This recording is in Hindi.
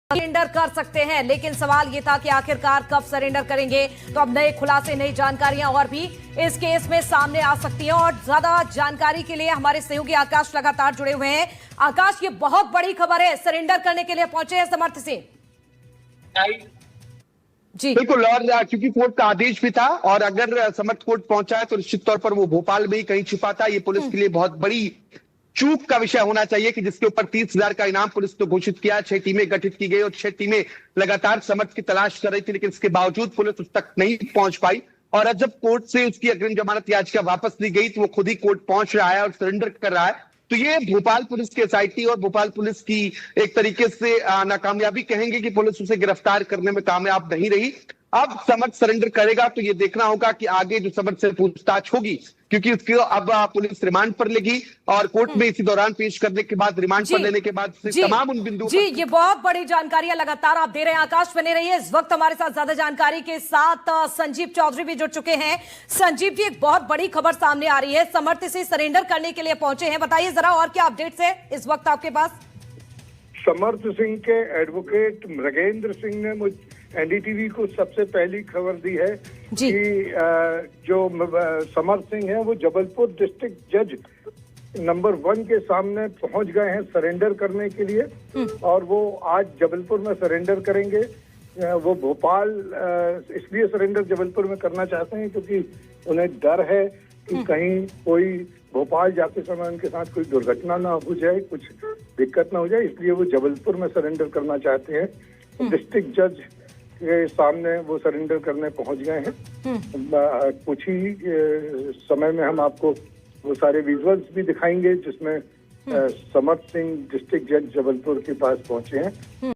सरेंडर कर सकते हैं, लेकिन सवाल यह था कि आखिरकार कब सरेंडर करेंगे। तो अब नए खुलासे, नई जानकारियां और भी इस केस में सामने आ सकती हैं। और ज्यादा जानकारी के लिए हमारे सहयोगी आकाश लगातार जुड़े हुए हैं। आकाश, ये बहुत बड़ी खबर है, सरेंडर करने के लिए पहुंचे हैं समर्थ सिंह जी। बिल्कुल, और क्योंकि कोर्ट का आदेश भी था और अगर समर्थ कोर्ट पहुंचा है तो निश्चित तौर पर वो भोपाल में ही कहीं छिपा था। ये पुलिस के लिए बहुत बड़ी चूक का विषय होना चाहिए कि जिसके ऊपर 30,000 का इनाम पुलिस ने घोषित किया। 6 टीमें गठित की गई और 6 टीमें लगातार समर्थ की तलाश कर रही थी, लेकिन इसके बावजूद पुलिस उस तक नहीं पहुंच पाई। और अब जब कोर्ट से उसकी अग्रिम जमानत याचिका वापस ली गई तो वो खुद ही कोर्ट पहुंच रहा है और सरेंडर कर रहा है। तो ये भोपाल पुलिस के एसआईटी और भोपाल पुलिस की एक तरीके से नाकामयाबी कहेंगे कि पुलिस उसे गिरफ्तार करने में कामयाब नहीं रही। अब समर्थ सरेंडर करेगा तो ये देखना होगा कि आगे जो समर्थ से पूछताछ होगी, क्योंकि उसकी अब पुलिस रिमांड पर लेगी और कोर्ट में इसी दौरान पेश करने के बाद, रिमांड पर लेने के बाद तमाम उन बिंदुओं जी, ये बहुत बड़ी जानकारियां लगातार आप दे रहे हैं। आकाश बने रहिए। इस वक्त हमारे साथ ज्यादा जानकारी के साथ संजीव चौधरी भी जुड़ चुके हैं। संजीव जी, एक बहुत बड़ी खबर सामने आ रही है, समर्थ से सरेंडर करने के लिए पहुंचे हैं, बताइए जरा और क्या अपडेट्स है इस वक्त आपके पास। समर्थ सिंह के एडवोकेट मृगेंद्र सिंह ने मुझ एनडीटीवी को सबसे पहली खबर दी है कि जो समर्थ सिंह है वो जबलपुर डिस्ट्रिक्ट जज नंबर 1 के सामने पहुंच गए हैं सरेंडर करने के लिए। और वो आज जबलपुर में सरेंडर करेंगे। वो भोपाल इसलिए सरेंडर जबलपुर में करना चाहते हैं क्योंकि उन्हें डर है कि कहीं कोई भोपाल जाते समय उनके साथ कोई दुर्घटना ना हो जाए, कुछ दिक्कत ना हो जाए, इसलिए वो जबलपुर में सरेंडर करना चाहते हैं। डिस्ट्रिक्ट जज के सामने वो सरेंडर करने पहुंच गए हैं। कुछ ही समय में हम आपको वो सारे विजुअल्स भी दिखाएंगे जिसमें समर्थ सिंह डिस्ट्रिक्ट जज जबलपुर के पास पहुंचे हैं।